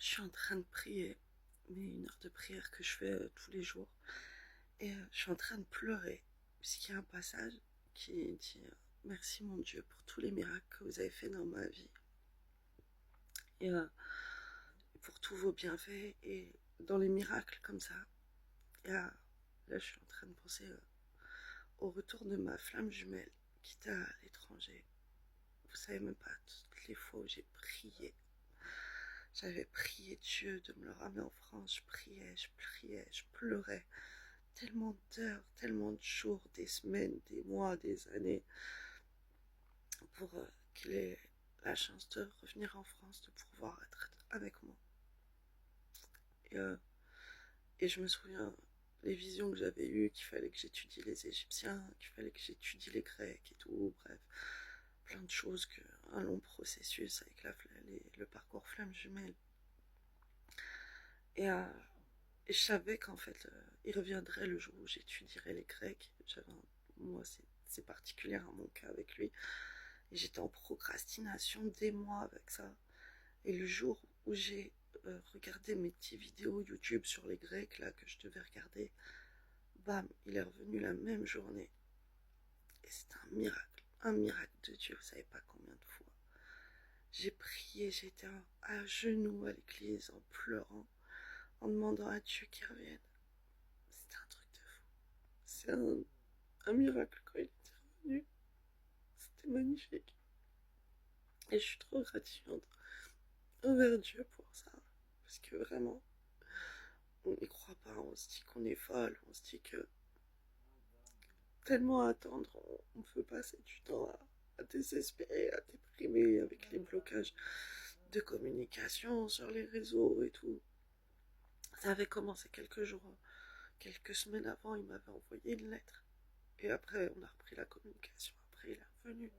Je suis en train de prier, mais une heure de prière que je fais tous les jours. Et je suis en train de pleurer, puisqu'il y a un passage qui dit merci mon Dieu pour tous les miracles que vous avez fait dans ma vie. Et pour tous vos bienfaits. Et dans les miracles comme ça, et là je suis en train de penser au retour de ma flamme jumelle qui était à l'étranger. Vous savez même pas toutes les fois où j'ai prié. J'avais prié Dieu de me le ramener en France. Je priais, je pleurais. Tellement d'heures, tellement de jours, des semaines, des mois, des années, pour qu'il ait la chance de revenir en France, de pouvoir être avec moi. Et, euh, et je me souviens les visions que j'avais eues, qu'il fallait que j'étudie les Égyptiens, qu'il fallait que j'étudie les Grecs et tout, bref, plein de choses, un long processus avec le parcours flamme jumelle. Et, euh, et je savais qu'en fait, il reviendrait le jour où j'étudierais les Grecs. Moi, c'est particulier mon cas avec lui. Et j'étais en procrastination des mois avec ça. Et le jour où j'ai regardé mes petites vidéos YouTube sur les Grecs, là, que je devais regarder, bam, il est revenu la même journée. Et c'était un miracle de Dieu, vous savez pas combien de fois. J'ai prié, j'étais à genoux à l'église en pleurant, en demandant à Dieu qu'il revienne. C'était un truc de fou. C'est un miracle quand il était revenu. C'était magnifique. Et je suis trop gratifiante envers Dieu pour ça. Parce que vraiment, on n'y croit pas, on se dit qu'on est folle, on se dit que tellement à attendre, on peut passer du temps à désespérer, à déprimer avec les blocages de communication sur les réseaux et tout. Ça avait commencé quelques semaines avant, il m'avait envoyé une lettre. Et après, on a repris la communication. Après, il est revenu.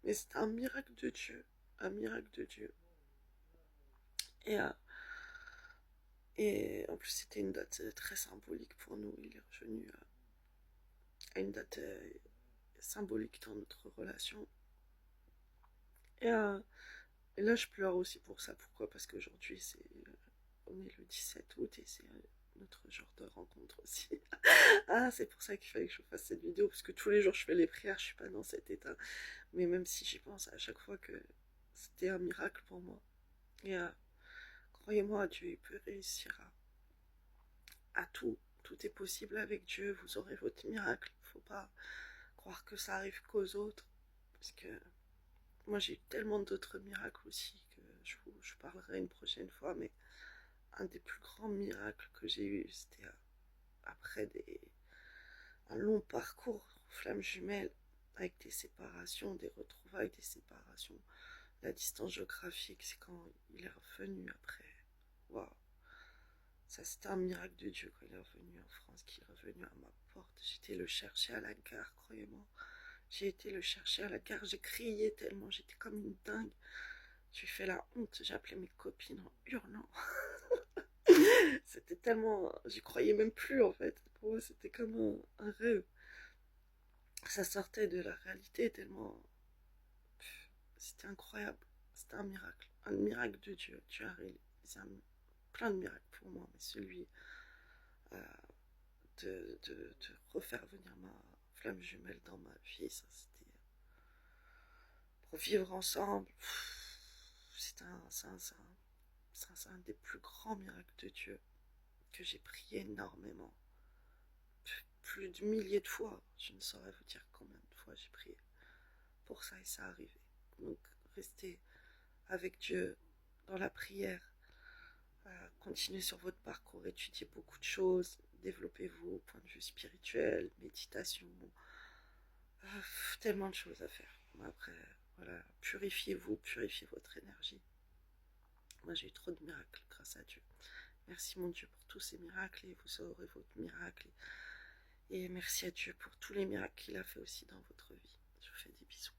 Mais c'était un miracle de Dieu. Un miracle de Dieu. Et, euh, et en plus, c'était une date très symbolique pour nous. Il est revenu à une date symbolique dans notre relation. Et, euh, et là, je pleure aussi pour ça. Pourquoi? Parce qu'aujourd'hui, on est le 17 août et c'est notre jour de rencontre aussi. Ah, c'est pour ça qu'il fallait que je fasse cette vidéo, parce que tous les jours je fais les prières, je suis pas dans cet état. Mais même si j'y pense à chaque fois que c'était un miracle pour moi. Et croyez-moi, Dieu, il peut réussir à tout. Tout est possible avec Dieu, vous aurez votre miracle. Faut pas croire que ça arrive qu'aux autres. Parce que moi j'ai eu tellement d'autres miracles aussi que je parlerai une prochaine fois. Mais un des plus grands miracles que j'ai eu, c'était après un long parcours flamme jumelle avec des séparations, des retrouvailles, des séparations. La distance géographique, c'est quand il est revenu après. Waouh! Ça, c'était un miracle de Dieu quand il est revenu en France, qu'il est revenu à ma porte. J'étais le chercher à la gare, croyez-moi. J'ai été le chercher à la gare, j'ai crié tellement, j'étais comme une dingue. J'ai fait la honte, j'ai appelé mes copines en hurlant. C'était tellement. J'y croyais même plus en fait. Pour moi, c'était comme un rêve. Ça sortait de la réalité tellement. C'était incroyable. C'était un miracle de Dieu. Dieu a réalisé plein de miracles pour moi, mais celui euh, de refaire venir ma flamme jumelle dans ma vie, ça c'était pour vivre ensemble. C'est un des plus grands miracles de Dieu que j'ai prié énormément. Plus de milliers de fois. Je ne saurais vous dire combien de fois j'ai prié pour ça et ça arrivé. Donc restez avec Dieu dans la prière. Continuez sur votre parcours, étudiez beaucoup de choses, développez-vous au point de vue spirituel, méditation, tellement de choses à faire. Après, voilà, purifiez-vous, purifiez votre énergie. Moi, j'ai eu trop de miracles grâce à Dieu. Merci mon Dieu pour tous ces miracles et vous aurez votre miracle. Et merci à Dieu pour tous les miracles qu'il a fait aussi dans votre vie. Je vous fais des bisous.